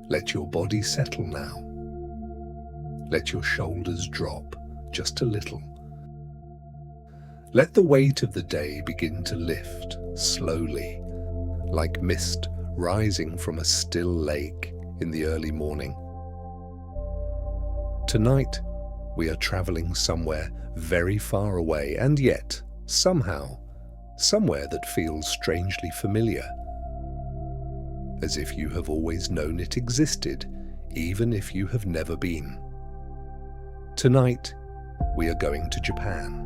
Let your body settle now. Let your shoulders drop just a little. Let the weight of the day begin to lift slowly, like mist rising from a still lake in the early morning. Tonight, we are traveling somewhere very far away, and yet, somehow, somewhere that feels strangely familiar. As if you have always known it existed, even if you have never been. Tonight, we are going to Japan.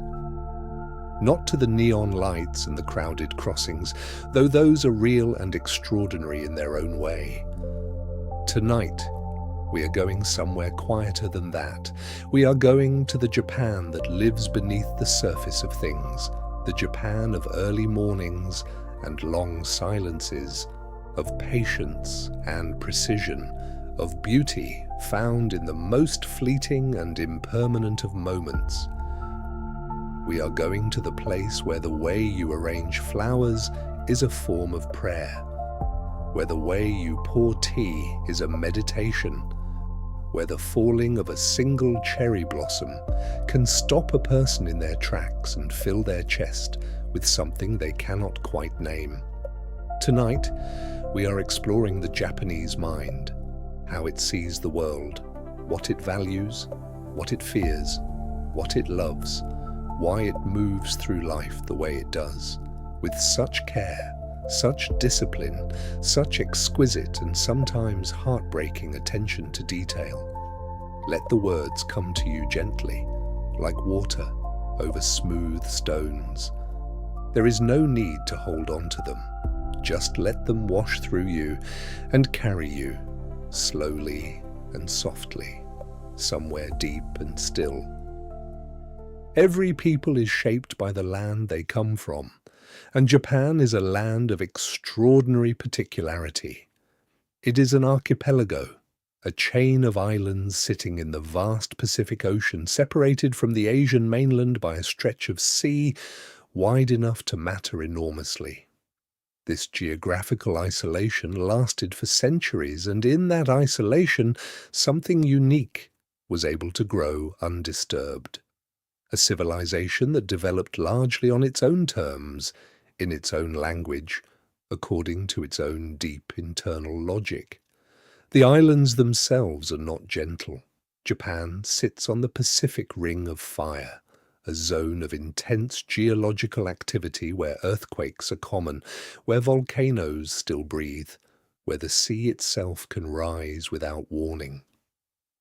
Not to the neon lights and the crowded crossings, though those are real and extraordinary in their own way. Tonight, we are going somewhere quieter than that. We are going to the Japan that lives beneath the surface of things, the Japan of early mornings and long silences, of patience and precision, of beauty found in the most fleeting and impermanent of moments. We are going to the place where the way you arrange flowers is a form of prayer, where the way you pour tea is a meditation, where the falling of a single cherry blossom can stop a person in their tracks and fill their chest with something they cannot quite name. Tonight, we are exploring the Japanese mind, how it sees the world, what it values, what it fears, what it loves, why it moves through life the way it does, with such care, such discipline, such exquisite and sometimes heartbreaking attention to detail. Let the words come to you gently, like water over smooth stones. There is no need to hold on to them. Just let them wash through you and carry you, slowly and softly, somewhere deep and still. Every people is shaped by the land they come from, and Japan is a land of extraordinary particularity. It is an archipelago, a chain of islands sitting in the vast Pacific Ocean, separated from the Asian mainland by a stretch of sea wide enough to matter enormously. This geographical isolation lasted for centuries, and in that isolation, something unique was able to grow undisturbed. A civilization that developed largely on its own terms, in its own language, according to its own deep internal logic. The islands themselves are not gentle. Japan sits on the Pacific Ring of Fire, a zone of intense geological activity where earthquakes are common, where volcanoes still breathe, where the sea itself can rise without warning.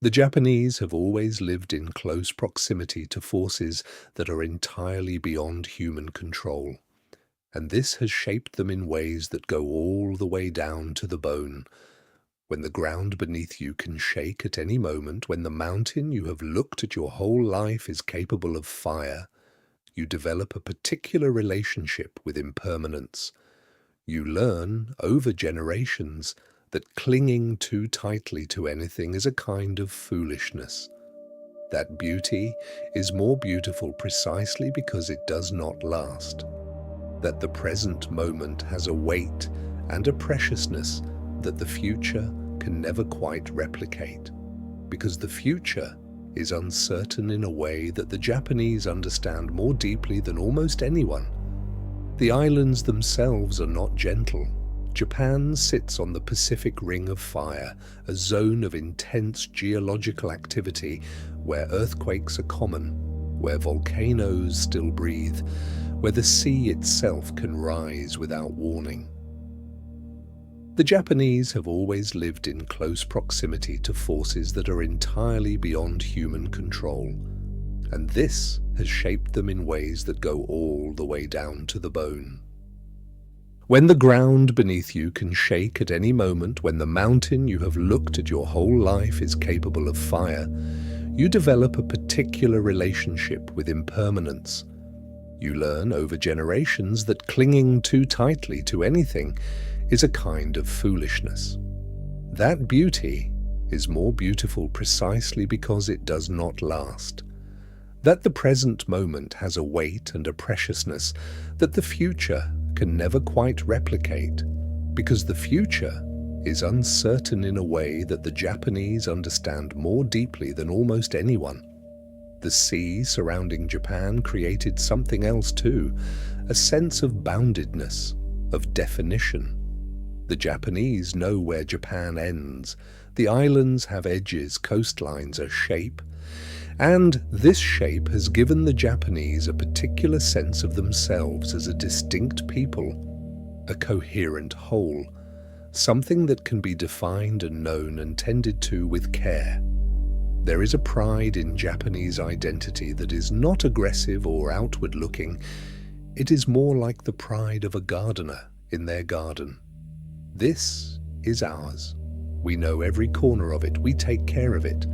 The Japanese have always lived in close proximity to forces that are entirely beyond human control, and this has shaped them in ways that go all the way down to the bone. When the ground beneath you can shake at any moment, when the mountain you have looked at your whole life is capable of fire, you develop a particular relationship with impermanence. You learn, over generations, that clinging too tightly to anything is a kind of foolishness. That beauty is more beautiful precisely because it does not last. That the present moment has a weight and a preciousness that the future can never quite replicate, because the future is uncertain in a way that the Japanese understand more deeply than almost anyone. The islands themselves are not gentle. Japan sits on the Pacific Ring of Fire, a zone of intense geological activity where earthquakes are common, where volcanoes still breathe, where the sea itself can rise without warning. The Japanese have always lived in close proximity to forces that are entirely beyond human control, and this has shaped them in ways that go all the way down to the bone. When the ground beneath you can shake at any moment, when the mountain you have looked at your whole life is capable of fire, you develop a particular relationship with impermanence. You learn over generations that clinging too tightly to anything is a kind of foolishness. That beauty is more beautiful precisely because it does not last. That the present moment has a weight and a preciousness that the future can never quite replicate, because the future is uncertain in a way that the Japanese understand more deeply than almost anyone. The sea surrounding Japan created something else too, a sense of boundedness, of definition. The Japanese know where Japan ends. The islands have edges, coastlines, a shape. And this shape has given the Japanese a particular sense of themselves as a distinct people, a coherent whole, something that can be defined and known and tended to with care. There is a pride in Japanese identity that is not aggressive or outward-looking. It is more like the pride of a gardener in their garden. This is ours. We know every corner of it. We take care of it.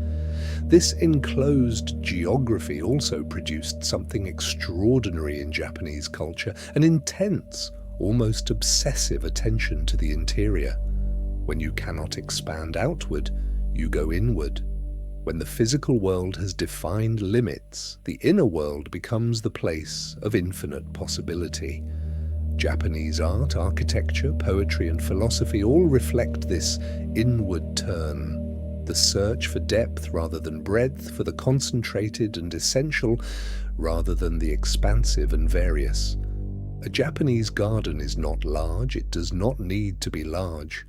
This enclosed geography also produced something extraordinary in Japanese culture, an intense, almost obsessive attention to the interior. When you cannot expand outward, you go inward. When the physical world has defined limits, the inner world becomes the place of infinite possibility. Japanese art, architecture, poetry, and philosophy all reflect this inward turn, the search for depth rather than breadth, for the concentrated and essential rather than the expansive and various. A Japanese garden is not large, it does not need to be large.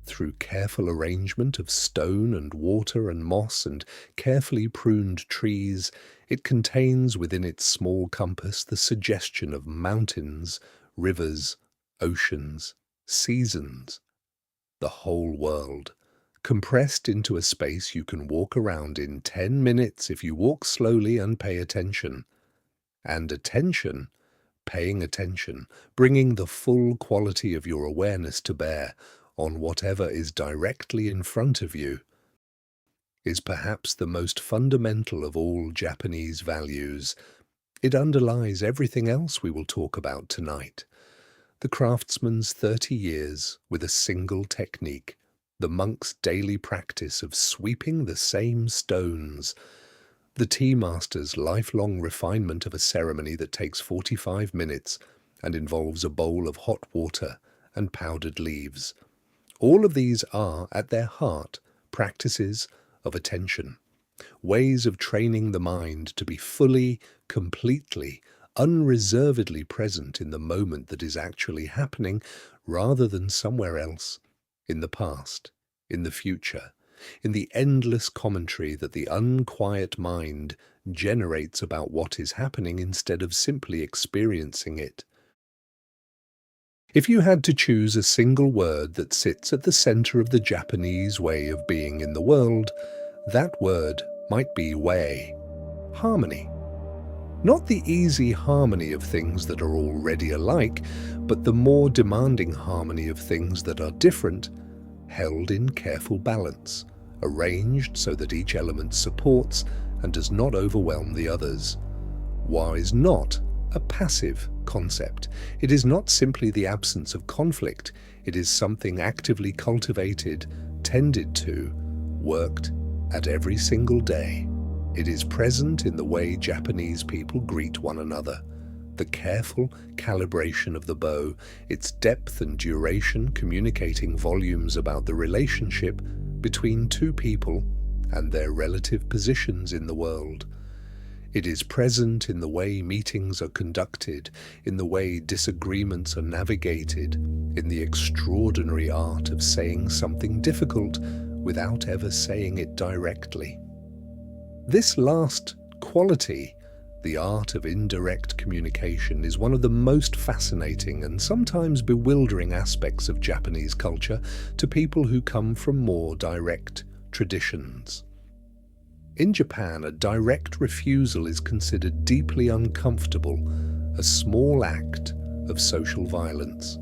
Through careful arrangement of stone and water and moss and carefully pruned trees, it contains within its small compass the suggestion of mountains, rivers, oceans, seasons, the whole world, compressed into a space you can walk around in 10 minutes if you walk slowly and pay attention. And attention, paying attention, bringing the full quality of your awareness to bear on whatever is directly in front of you, is perhaps the most fundamental of all Japanese values. It underlies everything else we will talk about tonight. The craftsman's 30 years with a single technique, the monk's daily practice of sweeping the same stones, the tea master's lifelong refinement of a ceremony that takes 45 minutes and involves a bowl of hot water and powdered leaves. All of these are, at their heart, practices of attention, ways of training the mind to be fully, completely, unreservedly present in the moment that is actually happening rather than somewhere else, in the past, in the future, in the endless commentary that the unquiet mind generates about what is happening instead of simply experiencing it. If you had to choose a single word that sits at the center of the Japanese way of being in the world, that word might be wei, harmony. Not the easy harmony of things that are already alike, but the more demanding harmony of things that are different, held in careful balance, arranged so that each element supports and does not overwhelm the others. Wa is not a passive concept. It is not simply the absence of conflict. It is something actively cultivated, tended to, worked at every single day. It is present in the way Japanese people greet one another, the careful calibration of the bow, its depth and duration communicating volumes about the relationship between two people and their relative positions in the world. It is present in the way meetings are conducted, in the way disagreements are navigated, in the extraordinary art of saying something difficult without ever saying it directly. This last quality, the art of indirect communication, is one of the most fascinating and sometimes bewildering aspects of Japanese culture to people who come from more direct traditions. In Japan, a direct refusal is considered deeply uncomfortable, a small act of social violence.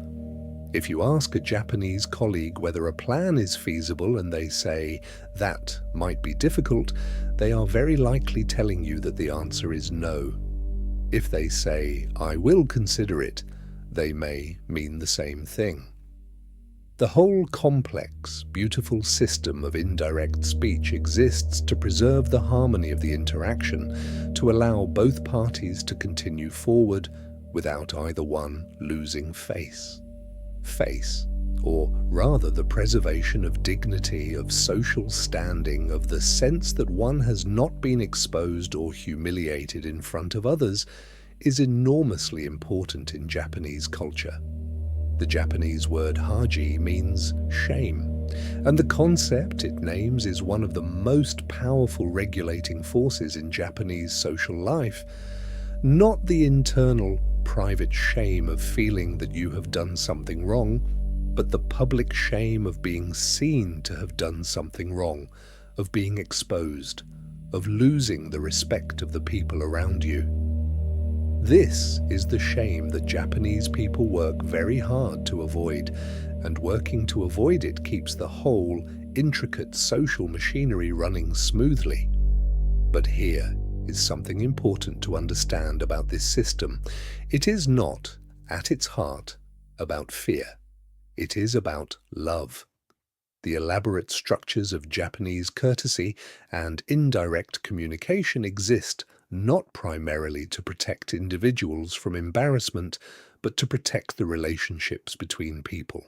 If you ask a Japanese colleague whether a plan is feasible and they say that might be difficult, they are very likely telling you that the answer is no. If they say, "I will consider it," they may mean the same thing. The whole complex, beautiful system of indirect speech exists to preserve the harmony of the interaction, to allow both parties to continue forward without either one losing face. Face, or rather the preservation of dignity, of social standing, of the sense that one has not been exposed or humiliated in front of others, is enormously important in Japanese culture. The Japanese word haji means shame, and the concept it names is one of the most powerful regulating forces in Japanese social life. Not the internal, private shame of feeling that you have done something wrong, but the public shame of being seen to have done something wrong, of being exposed, of losing the respect of the people around you. This is the shame that Japanese people work very hard to avoid, and working to avoid it keeps the whole, intricate social machinery running smoothly. But here is something important to understand about this system. It is not, at its heart, about fear. It is about love. The elaborate structures of Japanese courtesy and indirect communication exist not primarily to protect individuals from embarrassment, but to protect the relationships between people.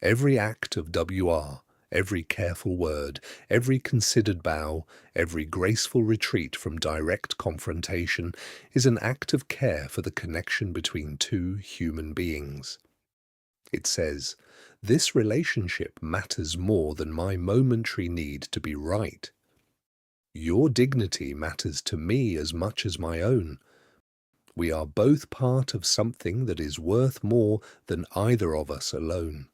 Every act of WR, every careful word, every considered bow, every graceful retreat from direct confrontation is an act of care for the connection between two human beings. It says, "This relationship matters more than my momentary need to be right. Your dignity matters to me as much as my own. We are both part of something that is worth more than either of us alone."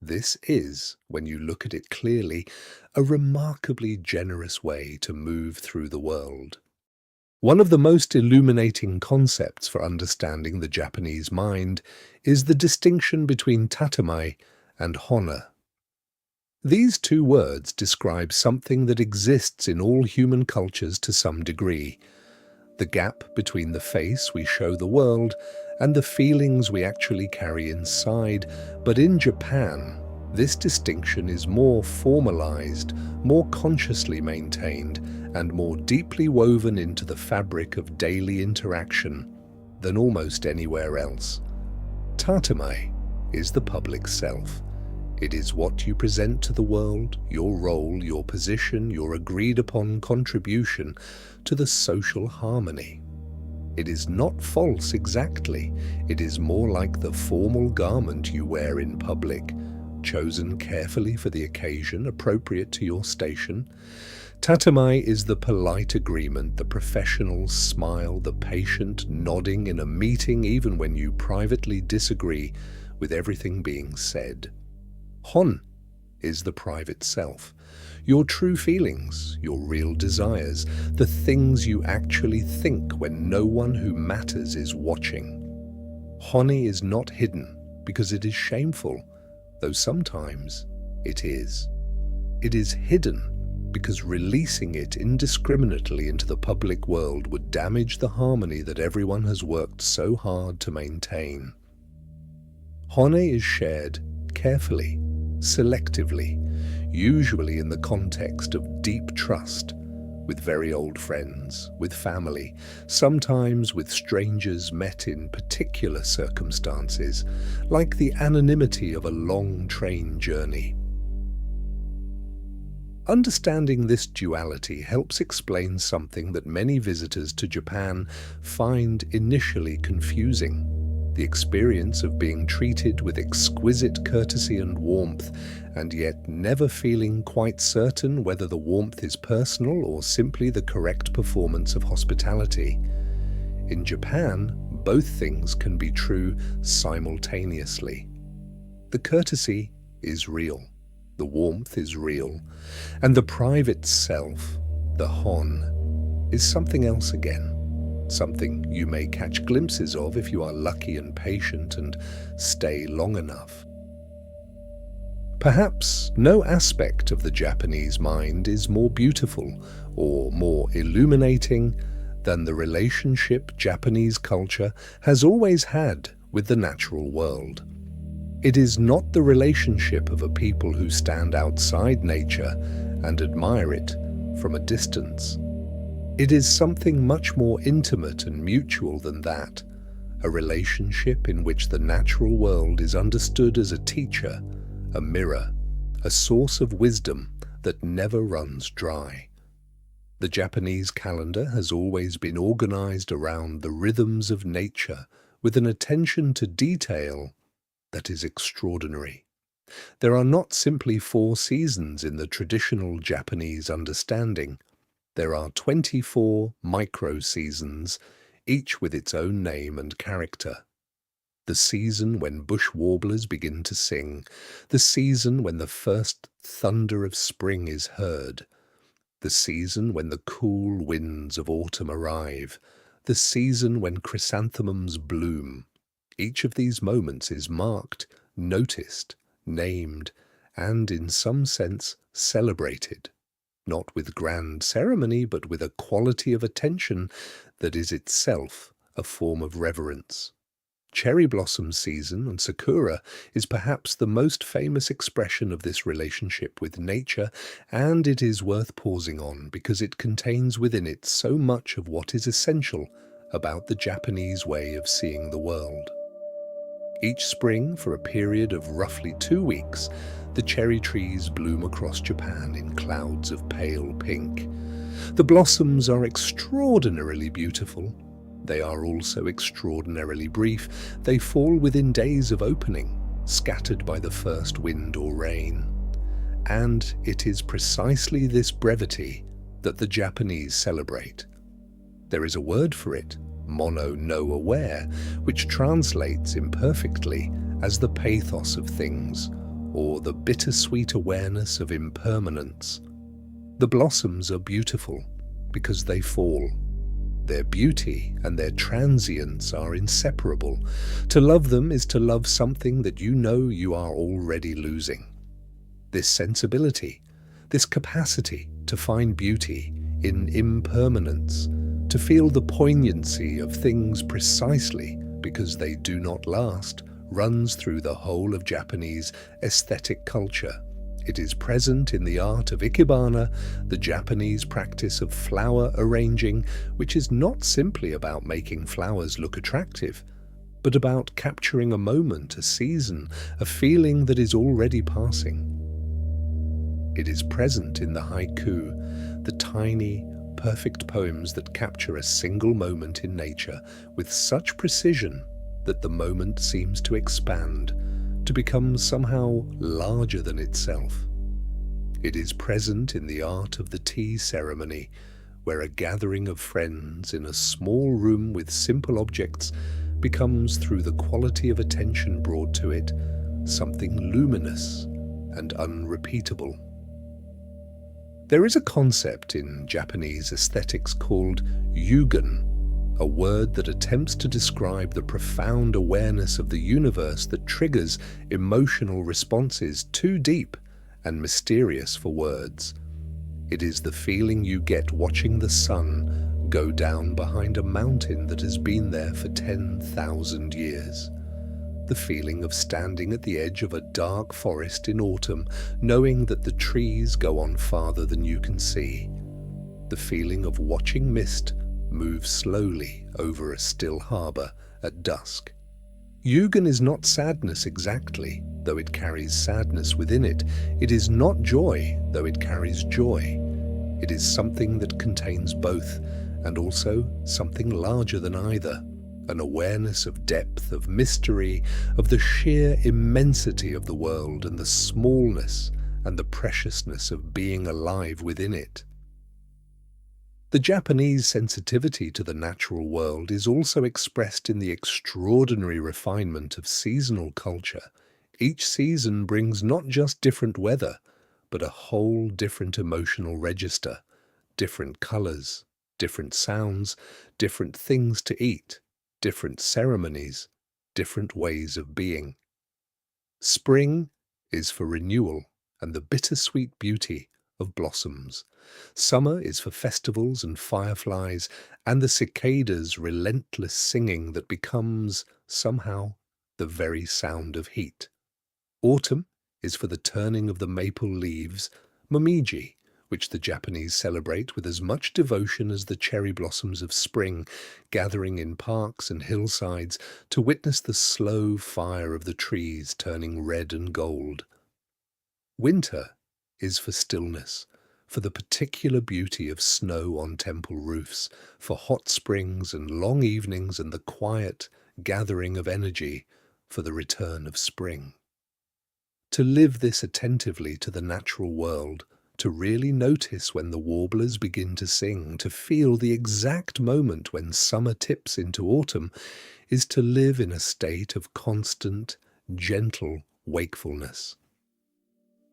This is, when you look at it clearly, a remarkably generous way to move through the world. One of the most illuminating concepts for understanding the Japanese mind is the distinction between Tatemae and Honne. These two words describe something that exists in all human cultures to some degree: the gap between the face we show the world and the feelings we actually carry inside. But in Japan, this distinction is more formalized, more consciously maintained, and more deeply woven into the fabric of daily interaction than almost anywhere else. Tatemae is the public self. It is what you present to the world, your role, your position, your agreed-upon contribution to the social harmony. It is not false exactly. It is more like the formal garment you wear in public, chosen carefully for the occasion, appropriate to your station. Tatemae is the polite agreement, the professional smile, the patient nodding in a meeting even when you privately disagree with everything being said. Honne is the private self, your true feelings, your real desires, the things you actually think when no one who matters is watching. Honne is not hidden because it is shameful, though sometimes it is. It is hidden because releasing it indiscriminately into the public world would damage the harmony that everyone has worked so hard to maintain. Honne is shared carefully, selectively, usually in the context of deep trust, with very old friends, with family, sometimes with strangers met in particular circumstances, like the anonymity of a long train journey. Understanding this duality helps explain something that many visitors to Japan find initially confusing: the experience of being treated with exquisite courtesy and warmth, and yet never feeling quite certain whether the warmth is personal or simply the correct performance of hospitality. In Japan, both things can be true simultaneously. The courtesy is real, the warmth is real, and the private self, the Honne, is something else again. Something you may catch glimpses of if you are lucky and patient and stay long enough. Perhaps no aspect of the Japanese mind is more beautiful or more illuminating than the relationship Japanese culture has always had with the natural world. It is not the relationship of a people who stand outside nature and admire it from a distance. It is something much more intimate and mutual than that, a relationship in which the natural world is understood as a teacher, a mirror, a source of wisdom that never runs dry. The Japanese calendar has always been organized around the rhythms of nature with an attention to detail that is extraordinary. There are not simply 4 seasons in the traditional Japanese understanding. There are 24 micro-seasons, each with its own name and character. The season when bush warblers begin to sing, the season when the first thunder of spring is heard, the season when the cool winds of autumn arrive, the season when chrysanthemums bloom. Each of these moments is marked, noticed, named, and in some sense celebrated, not with grand ceremony, but with a quality of attention that is itself a form of reverence. Cherry blossom season and sakura is perhaps the most famous expression of this relationship with nature, and it is worth pausing on because it contains within it so much of what is essential about the Japanese way of seeing the world. Each spring, for a period of roughly 2 weeks, the cherry trees bloom across Japan in clouds of pale pink. The blossoms are extraordinarily beautiful. They are also extraordinarily brief. They fall within days of opening, scattered by the first wind or rain. And it is precisely this brevity that the Japanese celebrate. There is a word for it, mono no aware, which translates imperfectly as the pathos of things, or the bittersweet awareness of impermanence. The blossoms are beautiful because they fall. Their beauty and their transience are inseparable. To love them is to love something that you know you are already losing. This sensibility, this capacity to find beauty in impermanence, to feel the poignancy of things precisely because they do not last, runs through the whole of Japanese aesthetic culture. It is present in the art of ikebana, the Japanese practice of flower arranging, which is not simply about making flowers look attractive, but about capturing a moment, a season, a feeling that is already passing. It is present in the haiku, the tiny, perfect poems that capture a single moment in nature with such precision that the moment seems to expand, to become somehow larger than itself. It is present in the art of the tea ceremony, where a gathering of friends in a small room with simple objects becomes, through the quality of attention brought to it, something luminous and unrepeatable. There is a concept in Japanese aesthetics called yugen, a word that attempts to describe the profound awareness of the universe that triggers emotional responses too deep and mysterious for words. It is the feeling you get watching the sun go down behind a mountain that has been there for 10,000 years. The feeling of standing at the edge of a dark forest in autumn, knowing that the trees go on farther than you can see. The feeling of watching mist move slowly over a still harbor at dusk. Yugen is not sadness exactly, though it carries sadness within it. It is not joy, though it carries joy. It is something that contains both, and also something larger than either. An awareness of depth, of mystery, of the sheer immensity of the world and the smallness and the preciousness of being alive within it. The Japanese sensitivity to the natural world is also expressed in the extraordinary refinement of seasonal culture. Each season brings not just different weather, but a whole different emotional register, different colors, different sounds, different things to eat, different ceremonies, different ways of being. Spring is for renewal and the bittersweet beauty of blossoms. Summer is for festivals and fireflies and the cicadas' relentless singing that becomes, somehow, the very sound of heat. Autumn is for the turning of the maple leaves, momiji, which the Japanese celebrate with as much devotion as the cherry blossoms of spring, gathering in parks and hillsides to witness the slow fire of the trees turning red and gold. Winter is for stillness, for the particular beauty of snow on temple roofs, for hot springs and long evenings and the quiet gathering of energy for the return of spring. To live this attentively to the natural world, to really notice when the warblers begin to sing, to feel the exact moment when summer tips into autumn, is to live in a state of constant, gentle wakefulness.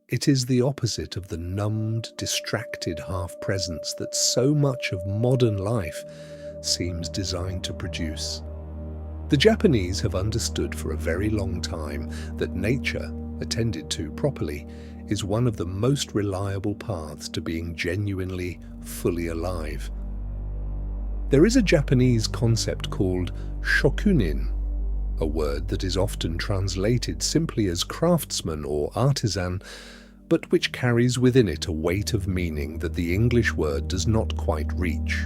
It is the opposite of the numbed, distracted half-presence that so much of modern life seems designed to produce. The Japanese have understood for a very long time that nature, attended to properly, is one of the most reliable paths to being genuinely, fully alive. There is a Japanese concept called Shokunin, a word that is often translated simply as craftsman or artisan, but which carries within it a weight of meaning that the English word does not quite reach.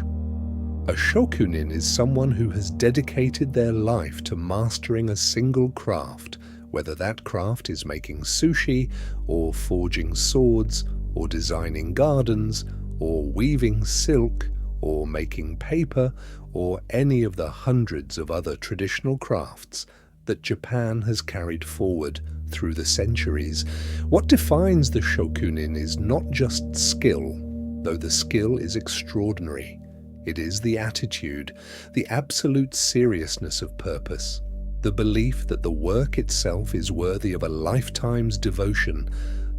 A shokunin is someone who has dedicated their life to mastering a single craft, whether that craft is making sushi, or forging swords, or designing gardens, or weaving silk, or making paper, or any of the hundreds of other traditional crafts that Japan has carried forward through the centuries. What defines the shokunin is not just skill, though the skill is extraordinary. It is the attitude, the absolute seriousness of purpose, the belief that the work itself is worthy of a lifetime's devotion,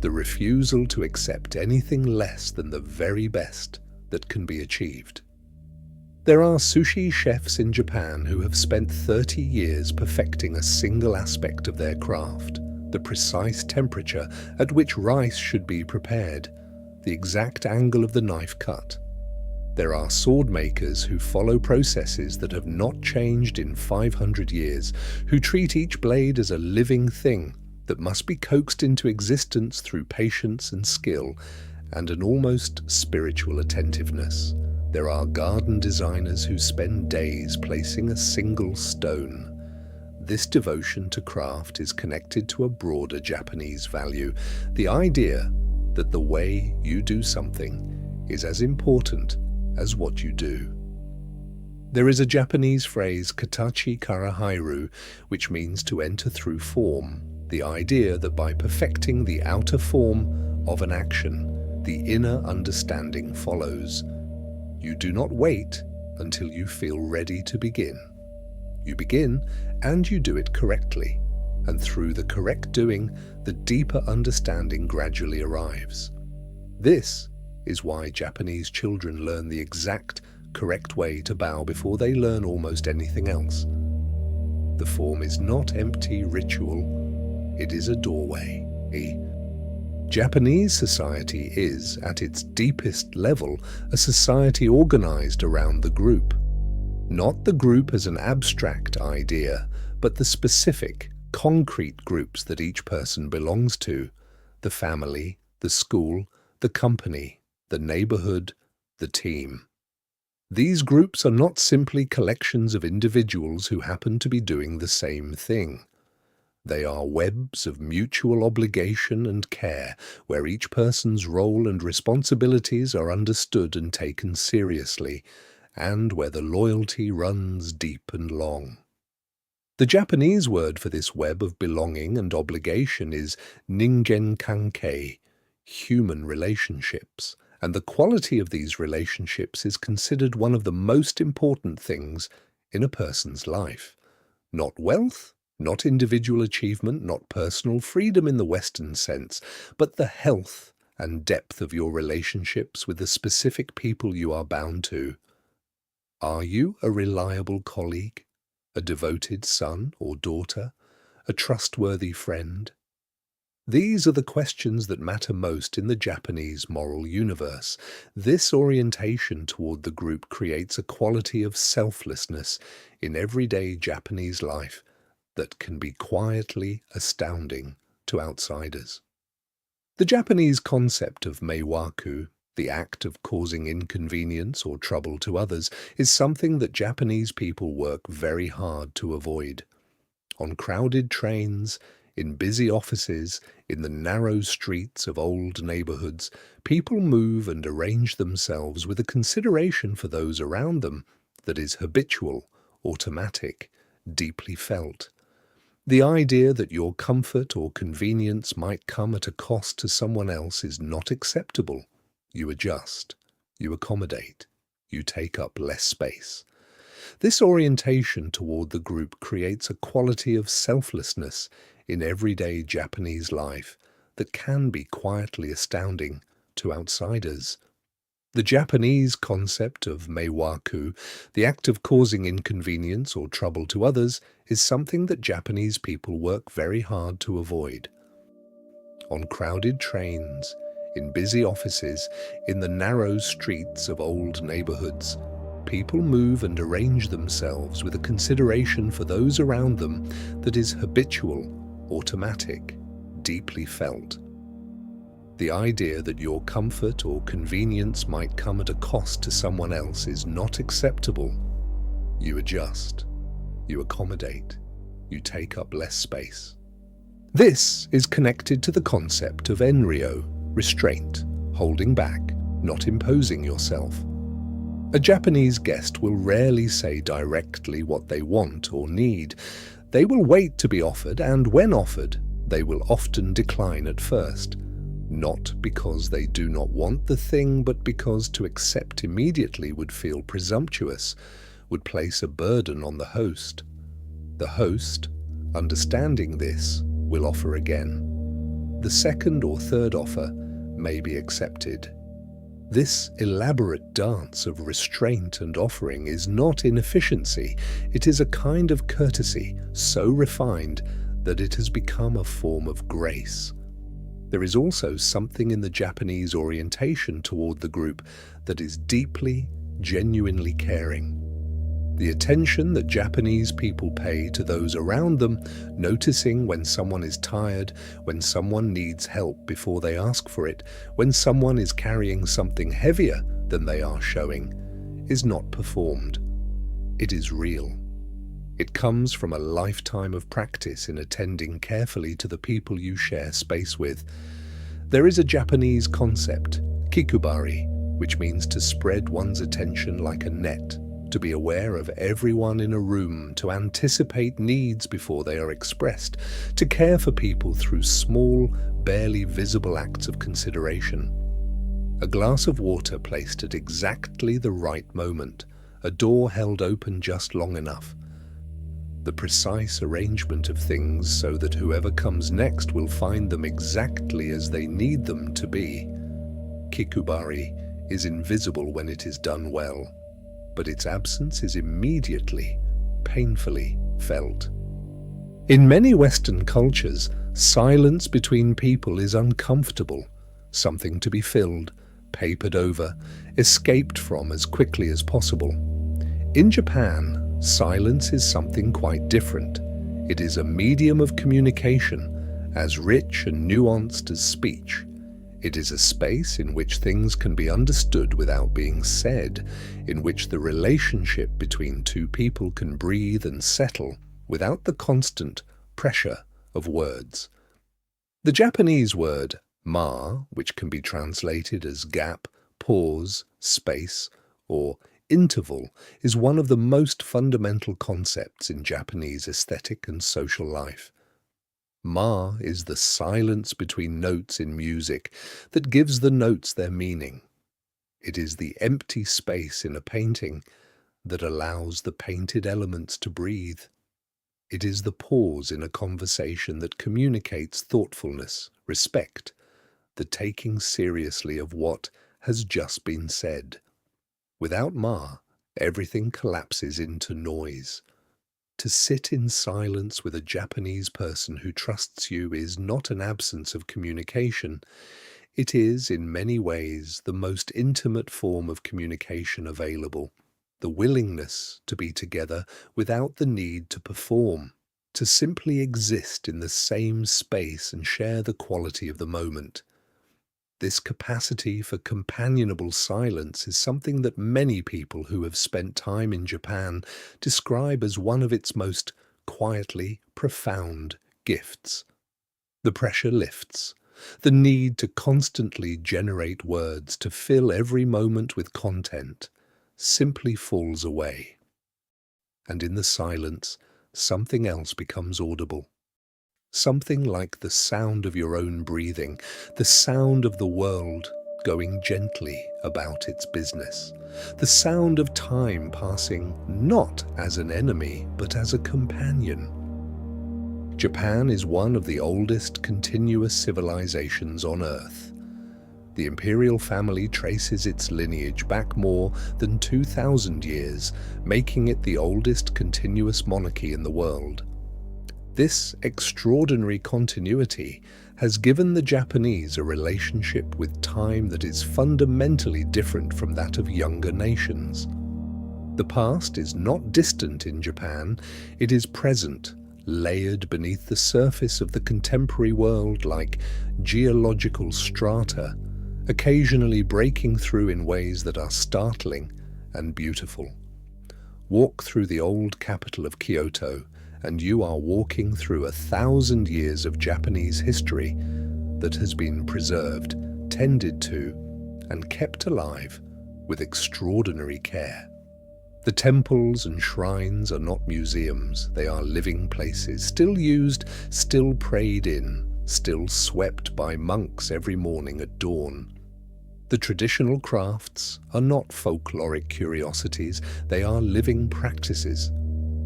the refusal to accept anything less than the very best that can be achieved. There are sushi chefs in Japan who have spent 30 years perfecting a single aspect of their craft, the precise temperature at which rice should be prepared, the exact angle of the knife cut. There are sword makers who follow processes that have not changed in 500 years, who treat each blade as a living thing that must be coaxed into existence through patience and skill, and an almost spiritual attentiveness. There are garden designers who spend days placing a single stone. This devotion to craft is connected to a broader Japanese value, the idea that the way you do something is as important as what you do. There is a Japanese phrase, katachi kara hairu, which means to enter through form, the idea that by perfecting the outer form of an action, the inner understanding follows. You do not wait until you feel ready to begin. You begin and you do it correctly, and through the correct doing, the deeper understanding gradually arrives. This is why Japanese children learn the exact, correct way to bow before they learn almost anything else. The form is not empty ritual, it is a doorway. Japanese society is, at its deepest level, a society organized around the group. Not the group as an abstract idea, but the specific, concrete groups that each person belongs to: the family, the school, the company, the neighborhood, the team. These groups are not simply collections of individuals who happen to be doing the same thing. They are webs of mutual obligation and care, where each person's role and responsibilities are understood and taken seriously, and where the loyalty runs deep and long. The Japanese word for this web of belonging and obligation is ningen kankei, human relationships, and the quality of these relationships is considered one of the most important things in a person's life. Not wealth, not individual achievement, not personal freedom in the Western sense, but the health and depth of your relationships with the specific people you are bound to. Are you a reliable colleague, a devoted son or daughter, a trustworthy friend? These are the questions that matter most in the Japanese moral universe. This orientation toward the group creates a quality of selflessness in everyday Japanese life that can be quietly astounding to outsiders. The Japanese concept of meiwaku, The act of causing inconvenience or trouble to others is something that Japanese people work very hard to avoid. On crowded trains, in busy offices, in the narrow streets of old neighborhoods, people move and arrange themselves with a consideration for those around them that is habitual, automatic, deeply felt. The idea that your comfort or convenience might come at a cost to someone else is not acceptable. You adjust, you accommodate, you take up less space. This orientation toward the group creates a quality of selflessness in everyday Japanese life that can be quietly astounding to outsiders. The Japanese concept of meiwaku, the act of causing inconvenience or trouble to others, is something that Japanese people work very hard to avoid. On crowded trains, in busy offices, in the narrow streets of old neighborhoods, people move and arrange themselves with a consideration for those around them that is habitual, automatic, deeply felt. The idea that your comfort or convenience might come at a cost to someone else is not acceptable. You adjust, you accommodate, you take up less space. This is connected to the concept of enryo, restraint, holding back, not imposing yourself. A Japanese guest will rarely say directly what they want or need. They will wait to be offered, and when offered, they will often decline at first. Not because they do not want the thing, but because to accept immediately would feel presumptuous, would place a burden on the host. The host, understanding this, will offer again. The second or third offer may be accepted. This elaborate dance of restraint and offering is not inefficiency, it is a kind of courtesy so refined that it has become a form of grace. There is also something in the Japanese orientation toward the group that is deeply, genuinely caring. The attention that Japanese people pay to those around them, noticing when someone is tired, when someone needs help before they ask for it, when someone is carrying something heavier than they are showing, is not performed. It is real. It comes from a lifetime of practice in attending carefully to the people you share space with. There is a Japanese concept, kikubari, which means to spread one's attention like a net, to be aware of everyone in a room, to anticipate needs before they are expressed, to care for people through small, barely visible acts of consideration. A glass of water placed at exactly the right moment, a door held open just long enough. The precise arrangement of things so that whoever comes next will find them exactly as they need them to be. Kikubari is invisible when it is done well, but its absence is immediately, painfully felt. In many Western cultures, silence between people is uncomfortable, something to be filled, papered over, escaped from as quickly as possible. In Japan, silence is something quite different. It is a medium of communication, as rich and nuanced as speech. It is a space in which things can be understood without being said, in which the relationship between two people can breathe and settle without the constant pressure of words. The Japanese word ma, which can be translated as gap, pause, space, or interval, is one of the most fundamental concepts in Japanese aesthetic and social life. Ma is the silence between notes in music that gives the notes their meaning. It is the empty space in a painting that allows the painted elements to breathe. It is the pause in a conversation that communicates thoughtfulness, respect, the taking seriously of what has just been said. Without Ma, everything collapses into noise. To sit in silence with a Japanese person who trusts you is not an absence of communication. It is, in many ways, the most intimate form of communication available. The willingness to be together without the need to perform, to simply exist in the same space and share the quality of the moment. This capacity for companionable silence is something that many people who have spent time in Japan describe as one of its most quietly profound gifts. The pressure lifts. The need to constantly generate words to fill every moment with content simply falls away. And in the silence, something else becomes audible. Something like the sound of your own breathing, the sound of the world going gently about its business, the sound of time passing not as an enemy but as a companion. Japan is one of the oldest continuous civilizations on Earth. The imperial family traces its lineage back more than 2,000 years, making it the oldest continuous monarchy in the world. This extraordinary continuity has given the Japanese a relationship with time that is fundamentally different from that of younger nations. The past is not distant in Japan, it is present, layered beneath the surface of the contemporary world like geological strata, occasionally breaking through in ways that are startling and beautiful. Walk through the old capital of Kyoto, and you are walking through 1,000 years of Japanese history that has been preserved, tended to, and kept alive with extraordinary care. The temples and shrines are not museums, they are living places, still used, still prayed in, still swept by monks every morning at dawn. The traditional crafts are not folkloric curiosities, they are living practices,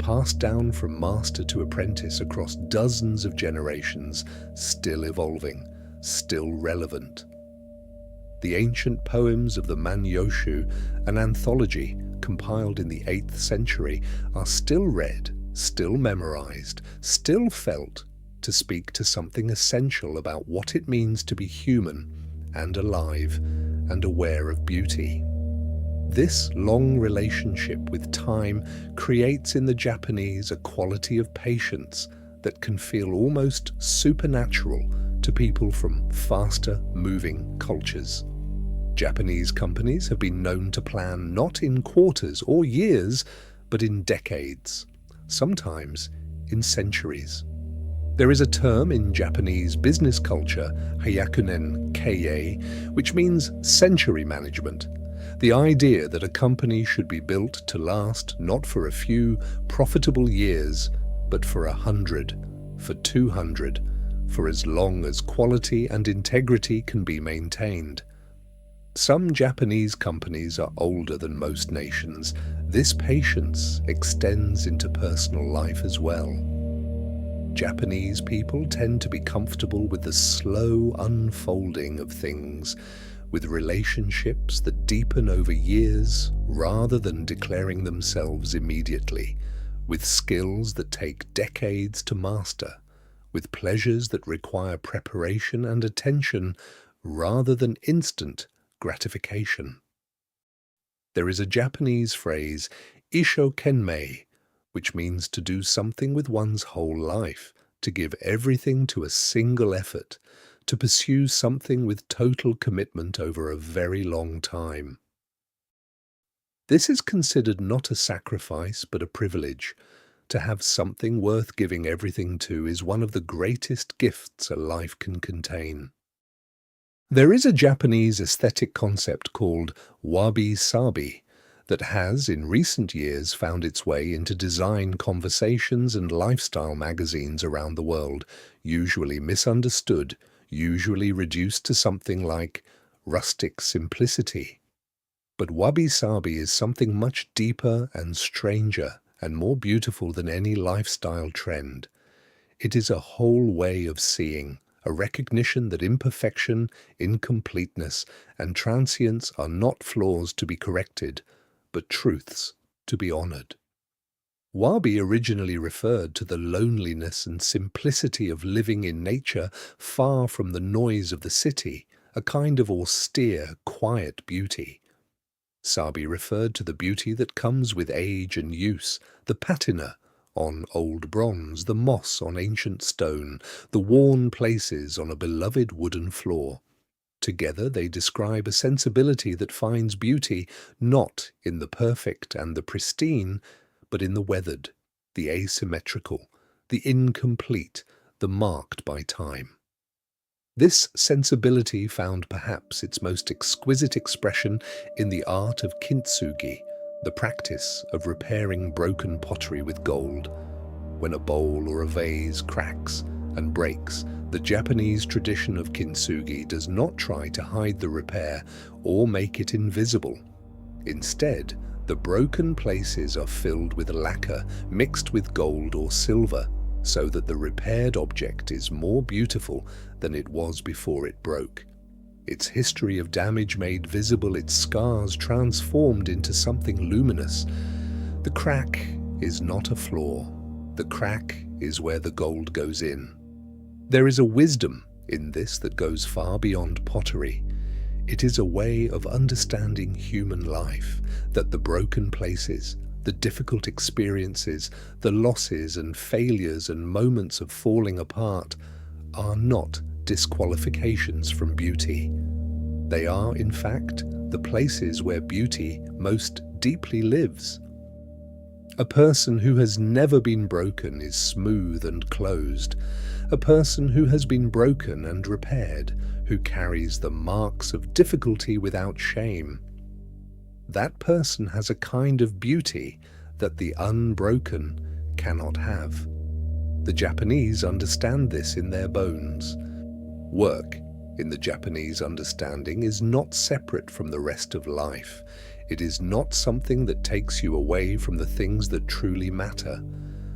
passed down from master to apprentice across dozens of generations, still evolving, still relevant. The ancient poems of the Manyoshu, an anthology compiled in the 8th century, are still read, still memorized, still felt to speak to something essential about what it means to be human and alive and aware of beauty. This long relationship with time creates in the Japanese a quality of patience that can feel almost supernatural to people from faster-moving cultures. Japanese companies have been known to plan not in quarters or years, but in decades, sometimes in centuries. There is a term in Japanese business culture, Hyakunen Keie, which means century management. The idea that a company should be built to last not for a few profitable years, but for 100, for 200, for as long as quality and integrity can be maintained. Some Japanese companies are older than most nations. This patience extends into personal life as well. Japanese people tend to be comfortable with the slow unfolding of things, with relationships that deepen over years rather than declaring themselves immediately, with skills that take decades to master, with pleasures that require preparation and attention rather than instant gratification. There is a Japanese phrase, ishokenmei, which means to do something with one's whole life, to give everything to a single effort, to pursue something with total commitment over a very long time. This is considered not a sacrifice but a privilege. To have something worth giving everything to is one of the greatest gifts a life can contain. There is a Japanese aesthetic concept called Wabi-Sabi that has, in recent years, found its way into design conversations and lifestyle magazines around the world, usually misunderstood, usually reduced to something like rustic simplicity. But wabi-sabi is something much deeper and stranger and more beautiful than any lifestyle trend. It is a whole way of seeing, a recognition that imperfection, incompleteness, and transience are not flaws to be corrected, but truths to be honored. Wabi originally referred to the loneliness and simplicity of living in nature far from the noise of the city, a kind of austere, quiet beauty. Sabi referred to the beauty that comes with age and use, the patina on old bronze, the moss on ancient stone, the worn places on a beloved wooden floor. Together they describe a sensibility that finds beauty not in the perfect and the pristine, but in the weathered, the asymmetrical, the incomplete, the marked by time. This sensibility found perhaps its most exquisite expression in the art of Kintsugi, the practice of repairing broken pottery with gold. When a bowl or a vase cracks and breaks, the Japanese tradition of Kintsugi does not try to hide the repair or make it invisible. Instead, the broken places are filled with lacquer mixed with gold or silver, so that the repaired object is more beautiful than it was before it broke. Its history of damage made visible, its scars transformed into something luminous. The crack is not a flaw. The crack is where the gold goes in. There is a wisdom in this that goes far beyond pottery. It is a way of understanding human life, that the broken places, the difficult experiences, the losses and failures and moments of falling apart are not disqualifications from beauty. They are, in fact, the places where beauty most deeply lives. A person who has never been broken is smooth and closed. A person who has been broken and repaired, who carries the marks of difficulty without shame. That person has a kind of beauty that the unbroken cannot have. The Japanese understand this in their bones. Work, in the Japanese understanding, is not separate from the rest of life. It is not something that takes you away from the things that truly matter,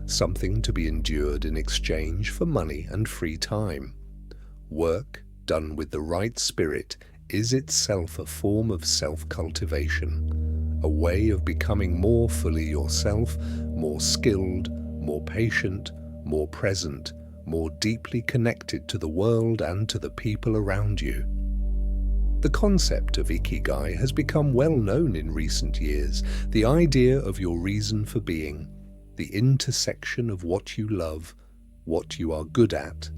something to be endured in exchange for money and free time. Work, done with the right spirit, is itself a form of self-cultivation, a way of becoming more fully yourself, more skilled, more patient, more present, more deeply connected to the world and to the people around you. The concept of ikigai has become well known in recent years, the idea of your reason for being, the intersection of what you love, what you are good at,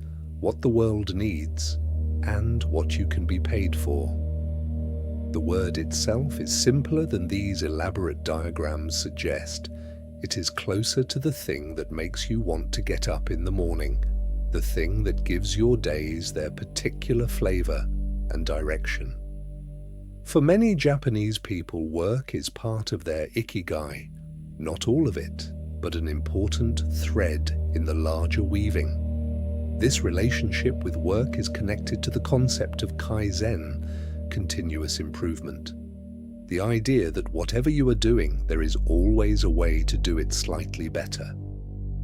what the world needs, and what you can be paid for. The word itself is simpler than these elaborate diagrams suggest. It is closer to the thing that makes you want to get up in the morning, the thing that gives your days their particular flavor and direction. For many Japanese people, work is part of their ikigai, not all of it, but an important thread in the larger weaving. This relationship with work is connected to the concept of kaizen, continuous improvement. The idea that whatever you are doing, there is always a way to do it slightly better.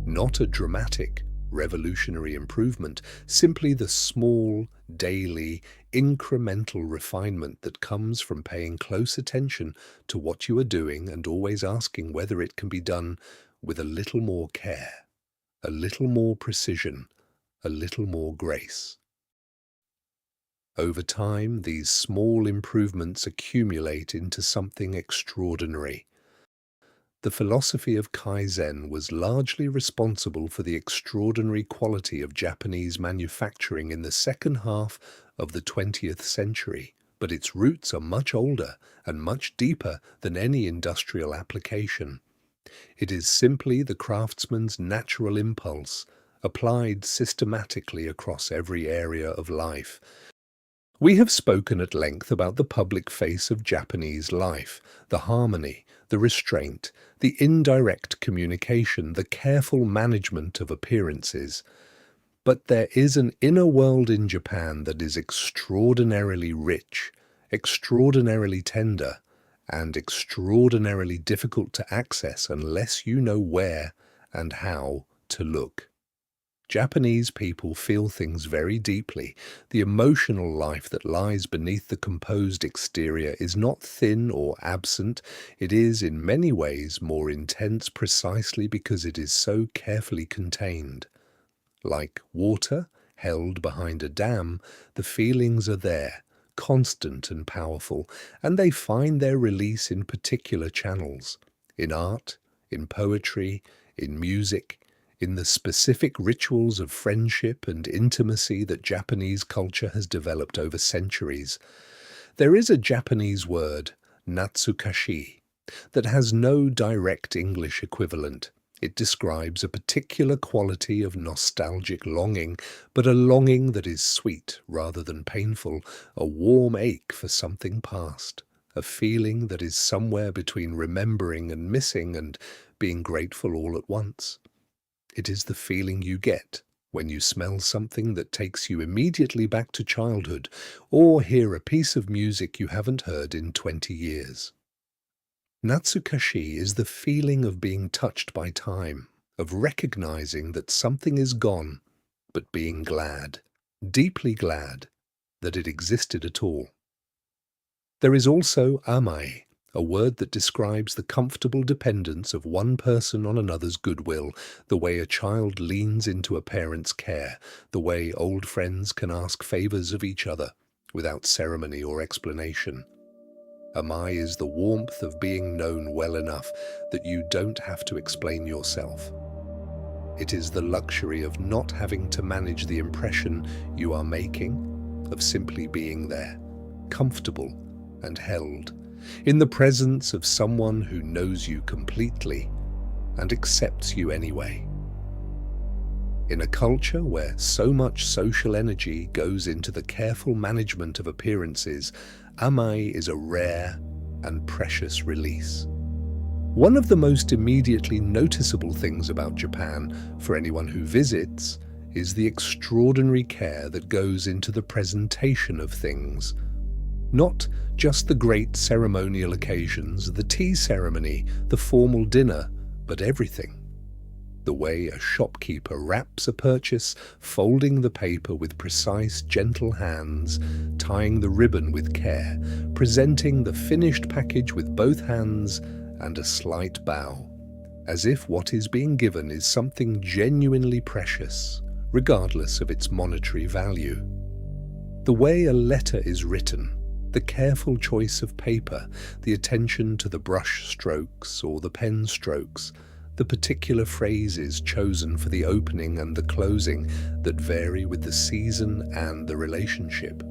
Not a dramatic, revolutionary improvement, simply the small, daily, incremental refinement that comes from paying close attention to what you are doing and always asking whether it can be done with a little more care, a little more precision, a little more grace. Over time, these small improvements accumulate into something extraordinary. The philosophy of Kaizen was largely responsible for the extraordinary quality of Japanese manufacturing in the second half of the 20th century, but its roots are much older and much deeper than any industrial application. It is simply the craftsman's natural impulse, applied systematically across every area of life. We have spoken at length about the public face of Japanese life, the harmony, the restraint, the indirect communication, the careful management of appearances. But there is an inner world in Japan that is extraordinarily rich, extraordinarily tender, and extraordinarily difficult to access unless you know where and how to look. Japanese people feel things very deeply. The emotional life that lies beneath the composed exterior is not thin or absent. It is, in many ways, more intense precisely because it is so carefully contained. Like water held behind a dam, the feelings are there, constant and powerful, and they find their release in particular channels, in art, in poetry, in music, in the specific rituals of friendship and intimacy that Japanese culture has developed over centuries. There is a Japanese word, natsukashi, that has no direct English equivalent. It describes a particular quality of nostalgic longing, but a longing that is sweet rather than painful, a warm ache for something past, a feeling that is somewhere between remembering and missing and being grateful all at once. It is the feeling you get when you smell something that takes you immediately back to childhood, or hear a piece of music you haven't heard in 20 years. Natsukashi is the feeling of being touched by time, of recognizing that something is gone, but being glad, deeply glad, that it existed at all. There is also amai, a word that describes the comfortable dependence of one person on another's goodwill, the way a child leans into a parent's care, the way old friends can ask favors of each other without ceremony or explanation. Amai is the warmth of being known well enough that you don't have to explain yourself. It is the luxury of not having to manage the impression you are making, of simply being there, comfortable and held, in the presence of someone who knows you completely and accepts you anyway. In a culture where so much social energy goes into the careful management of appearances, amai is a rare and precious release. One of the most immediately noticeable things about Japan, for anyone who visits, is the extraordinary care that goes into the presentation of things. Not just the great ceremonial occasions, the tea ceremony, the formal dinner, but everything. The way a shopkeeper wraps a purchase, folding the paper with precise, gentle hands, tying the ribbon with care, presenting the finished package with both hands and a slight bow, as if what is being given is something genuinely precious, regardless of its monetary value. The way a letter is written, the careful choice of paper, the attention to the brush strokes or the pen strokes, the particular phrases chosen for the opening and the closing that vary with the season and the relationship.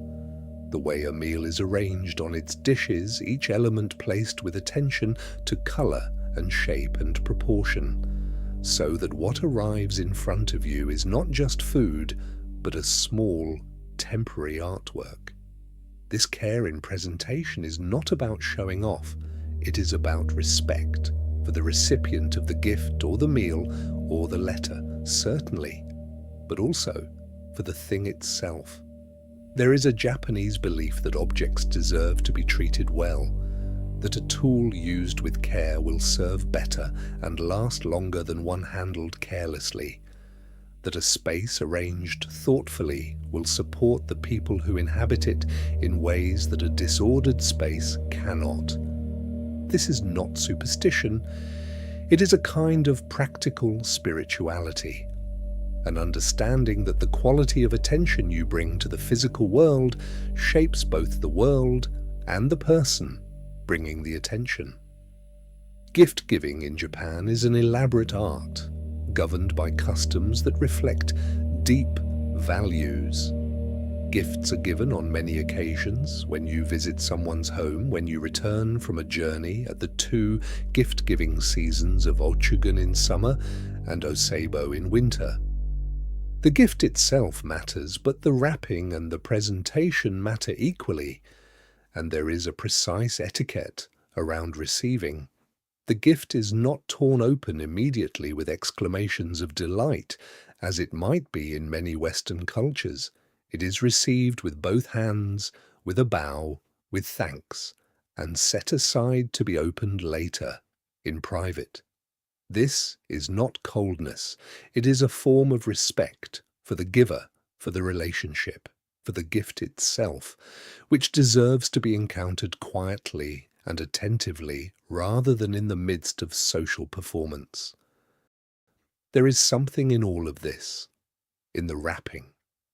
The way a meal is arranged on its dishes, each element placed with attention to color and shape and proportion, so that what arrives in front of you is not just food, but a small, temporary artwork. This care in presentation is not about showing off, it is about respect for the recipient of the gift or the meal or the letter, certainly, but also for the thing itself. There is a Japanese belief that objects deserve to be treated well, that a tool used with care will serve better and last longer than one handled carelessly, that a space arranged thoughtfully will support the people who inhabit it in ways that a disordered space cannot. This is not superstition, it is a kind of practical spirituality, an understanding that the quality of attention you bring to the physical world shapes both the world and the person bringing the attention. Gift-giving in Japan is an elaborate art, governed by customs that reflect deep values. Gifts are given on many occasions: when you visit someone's home, when you return from a journey, at the 2 gift-giving seasons of Ochugun in summer and Oseibo in winter. The gift itself matters, but the wrapping and the presentation matter equally, and there is a precise etiquette around receiving. The gift is not torn open immediately with exclamations of delight, as it might be in many Western cultures. It is received with both hands, with a bow, with thanks, and set aside to be opened later, in private. This is not coldness. It is a form of respect for the giver, for the relationship, for the gift itself, which deserves to be encountered quietly and attentively rather than in the midst of social performance. There is something in all of this, in the wrapping,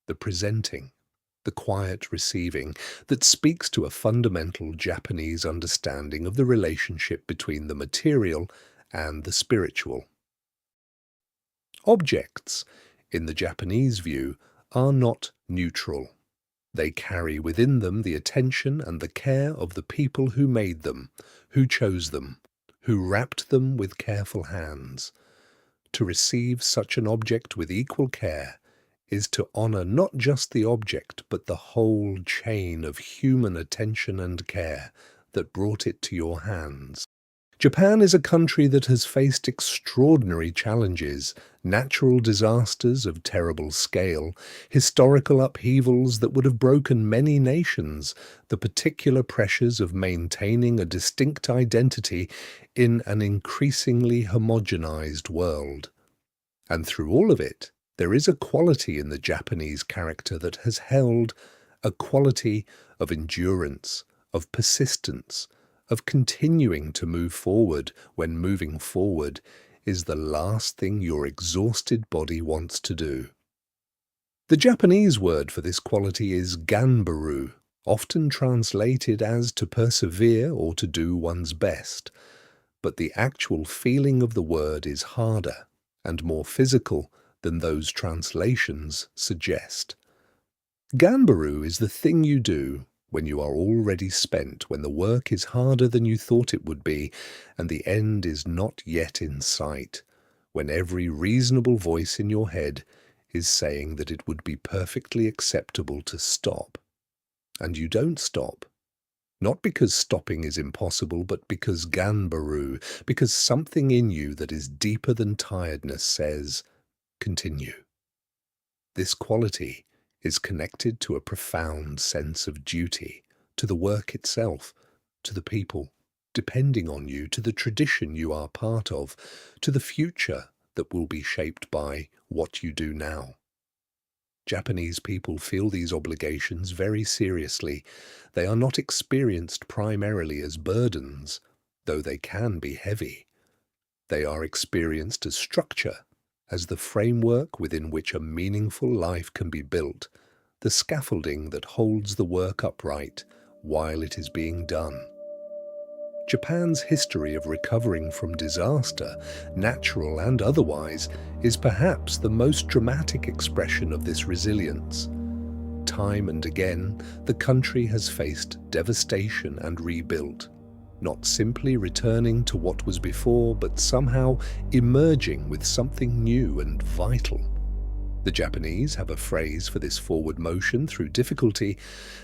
the presenting, the quiet receiving, that speaks to a fundamental Japanese understanding of the relationship between the material and the spiritual. Objects, in the Japanese view, are not neutral. They carry within them the attention and the care of the people who made them, who chose them, who wrapped them with careful hands. To receive such an object with equal care is to honor not just the object, but the whole chain of human attention and care that brought it to your hands. Japan is a country that has faced extraordinary challenges, natural disasters of terrible scale, historical upheavals that would have broken many nations, the particular pressures of maintaining a distinct identity in an increasingly homogenized world. And through all of it, there is a quality in the Japanese character that has held, a quality of endurance, of persistence, of continuing to move forward when moving forward is the last thing your exhausted body wants to do. The Japanese word for this quality is Ganbaru, often translated as to persevere or to do one's best, but the actual feeling of the word is harder and more physical than those translations suggest. Ganbaru is the thing you do when you are already spent, when the work is harder than you thought it would be, and the end is not yet in sight, when every reasonable voice in your head is saying that it would be perfectly acceptable to stop. And you don't stop. Not because stopping is impossible, but because Ganbaru, because something in you that is deeper than tiredness says, continue. This quality is connected to a profound sense of duty, to the work itself, to the people depending on you, to the tradition you are part of, to the future that will be shaped by what you do now. Japanese people feel these obligations very seriously. They are not experienced primarily as burdens, though they can be heavy. They are experienced as structure, as the framework within which a meaningful life can be built, the scaffolding that holds the work upright while it is being done. Japan's history of recovering from disaster, natural and otherwise, is perhaps the most dramatic expression of this resilience. Time and again, the country has faced devastation and rebuilt, not simply returning to what was before, but somehow emerging with something new and vital. The Japanese have a phrase for this forward motion through difficulty: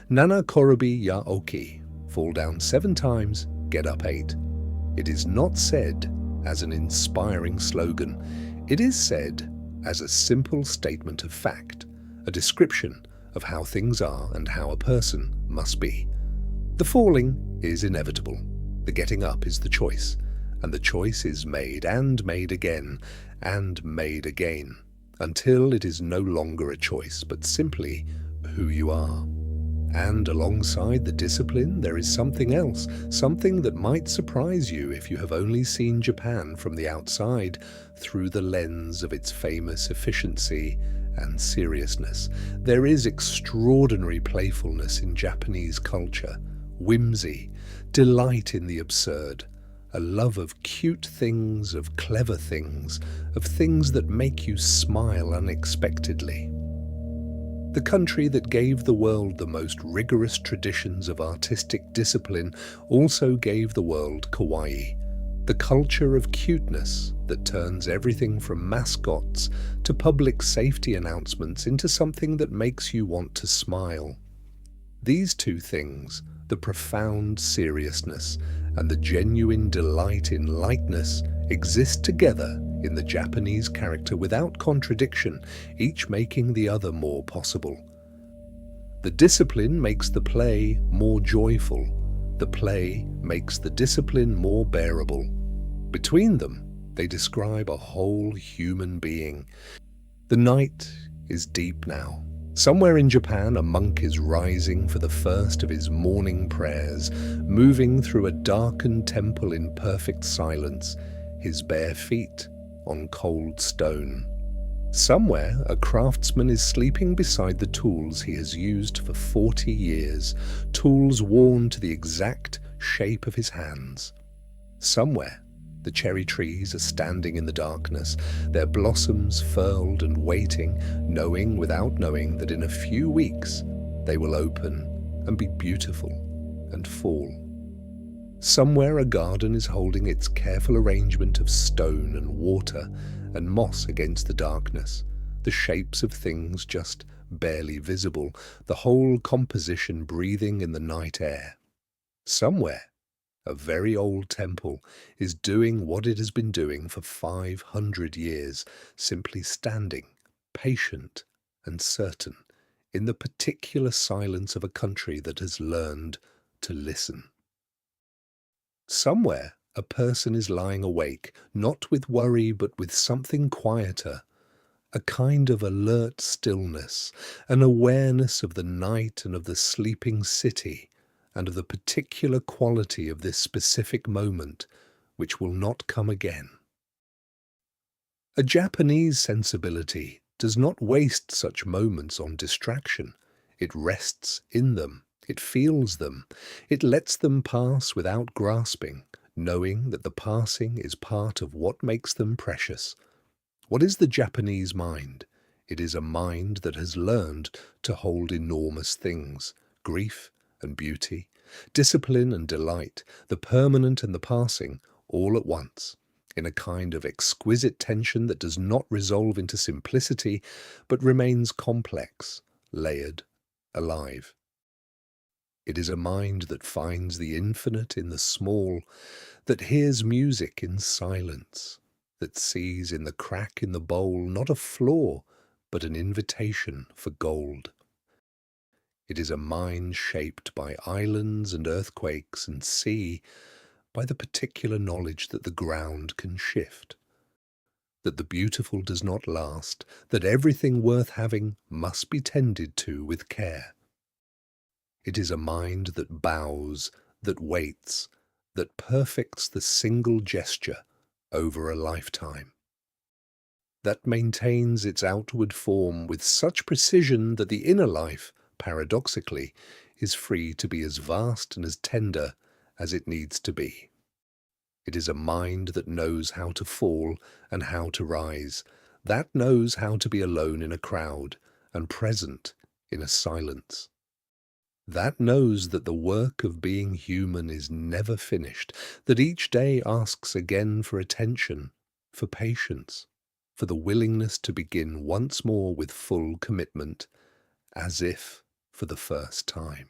"Nana korobi ya oki," fall down 7 times, get up 8. It is not said as an inspiring slogan. It is said as a simple statement of fact, a description of how things are and how a person must be. The falling is inevitable. The getting up is the choice, and the choice is made and made again and made again, until it is no longer a choice, but simply who you are. And alongside the discipline, there is something else, something that might surprise you if you have only seen Japan from the outside through the lens of its famous efficiency and seriousness. There is extraordinary playfulness in Japanese culture, whimsy, delight in the absurd, a love of cute things, of clever things, of things that make you smile unexpectedly. The country that gave the world the most rigorous traditions of artistic discipline also gave the world kawaii, the culture of cuteness that turns everything from mascots to public safety announcements into something that makes you want to smile. These two things, the profound seriousness and the genuine delight in lightness, exist together in the Japanese character without contradiction, each making the other more possible. The discipline makes the play more joyful. The play makes the discipline more bearable. Between them, they describe a whole human being. The night is deep now. Somewhere in Japan, a monk is rising for the first of his morning prayers, moving through a darkened temple in perfect silence, his bare feet on cold stone. Somewhere, a craftsman is sleeping beside the tools he has used for 40 years, tools worn to the exact shape of his hands. Somewhere, The cherry trees are standing in the darkness, their blossoms furled and waiting, knowing without knowing that in a few weeks they will open and be beautiful and fall. Somewhere a garden is holding its careful arrangement of stone and water and moss against the darkness, the shapes of things just barely visible, the whole composition breathing in the night air. Somewhere a very old temple is doing what it has been doing for 500 years, simply standing, patient and certain, in the particular silence of a country that has learned to listen. Somewhere a person is lying awake, not with worry but with something quieter, a kind of alert stillness, an awareness of the night and of the sleeping city, and of the particular quality of this specific moment, which will not come again. A Japanese sensibility does not waste such moments on distraction. It rests in them, it feels them, it lets them pass without grasping, knowing that the passing is part of what makes them precious. What is the Japanese mind? It is a mind that has learned to hold enormous things, grief and beauty, discipline and delight, the permanent and the passing, all at once, in a kind of exquisite tension that does not resolve into simplicity, but remains complex, layered, alive. It is a mind that finds the infinite in the small, that hears music in silence, that sees in the crack in the bowl not a flaw, but an invitation for gold. It is a mind shaped by islands and earthquakes and sea, by the particular knowledge that the ground can shift, that the beautiful does not last, that everything worth having must be tended to with care. It is a mind that bows, that waits, that perfects the single gesture over a lifetime, that maintains its outward form with such precision that the inner life, paradoxically, is free to be as vast and as tender as it needs to be. It is a mind that knows how to fall and how to rise, that knows how to be alone in a crowd and present in a silence. That knows that the work of being human is never finished, that each day asks again for attention, for patience, for the willingness to begin once more with full commitment, as if for the first time.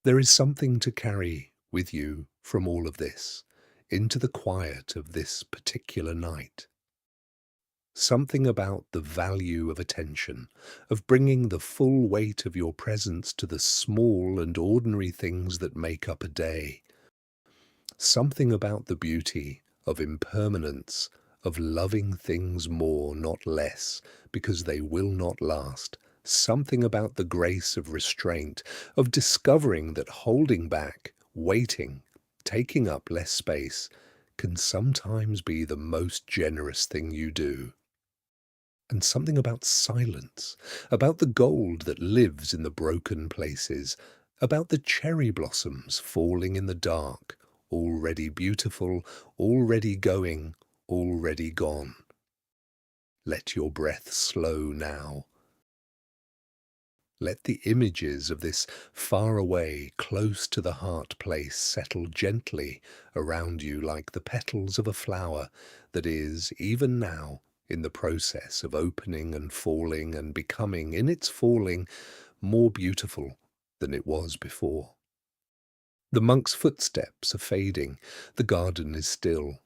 There is something to carry with you from all of this into the quiet of this particular night. Something about the value of attention, of bringing the full weight of your presence to the small and ordinary things that make up a day. Something about the beauty of impermanence, of loving things more, not less, because they will not last. Something about the grace of restraint, of discovering that holding back, waiting, taking up less space, can sometimes be the most generous thing you do. And something about silence, about the gold that lives in the broken places, about the cherry blossoms falling in the dark, already beautiful, already going, already gone. Let your breath slow now. Let the images of this far away, close to the heart place settle gently around you like the petals of a flower that is, even now, in the process of opening and falling and becoming, in its falling, more beautiful than it was before. The monk's footsteps are fading, the garden is still.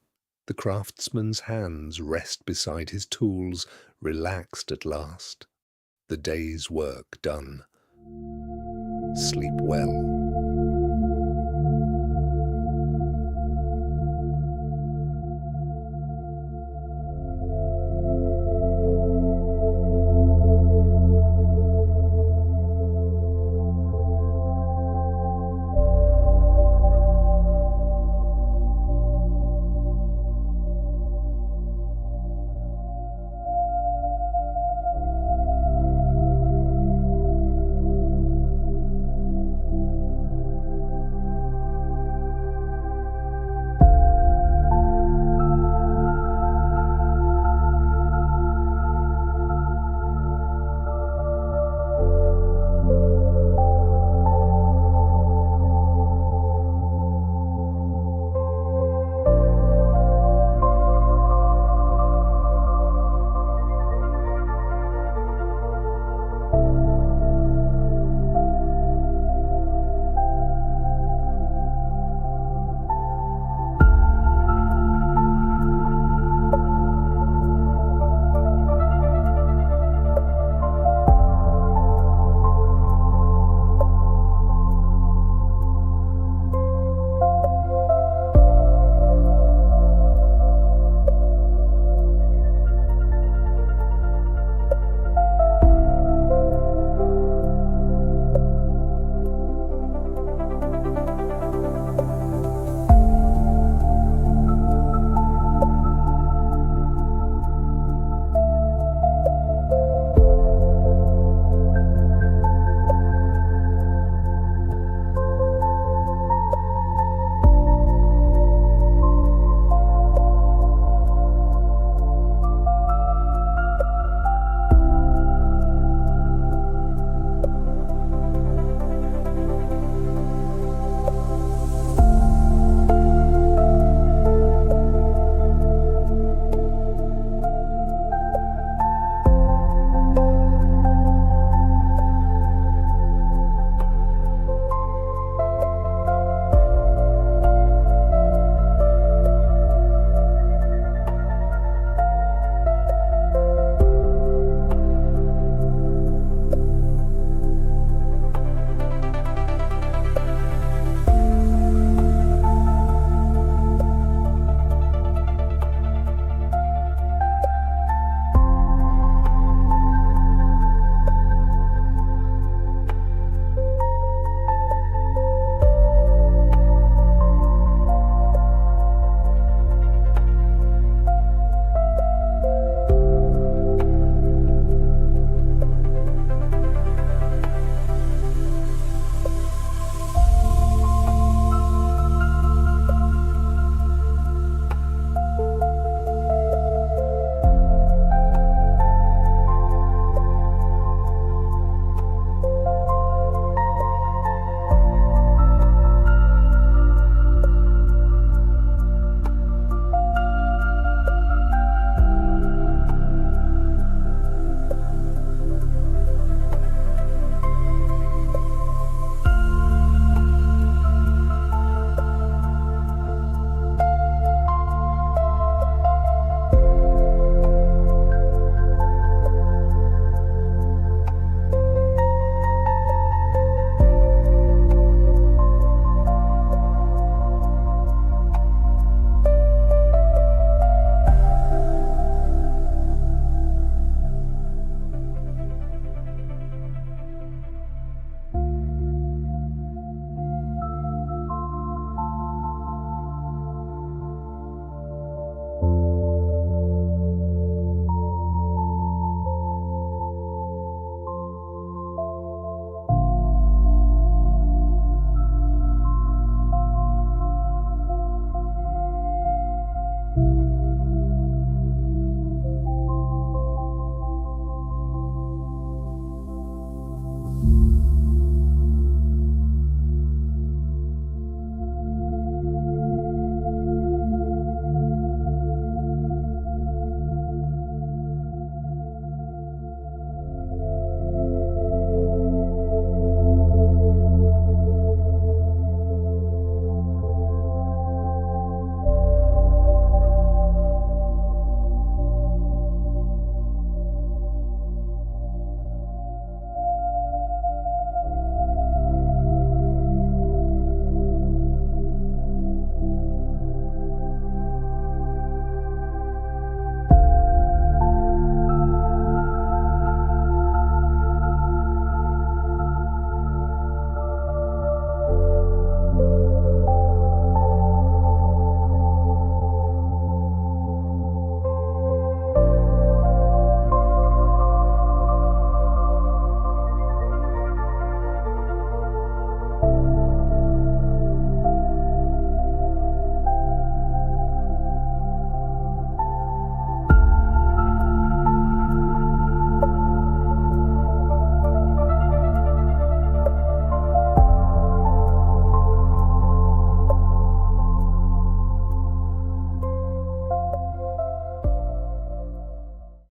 The craftsman's hands rest beside his tools, relaxed at last. The day's work done. Sleep well.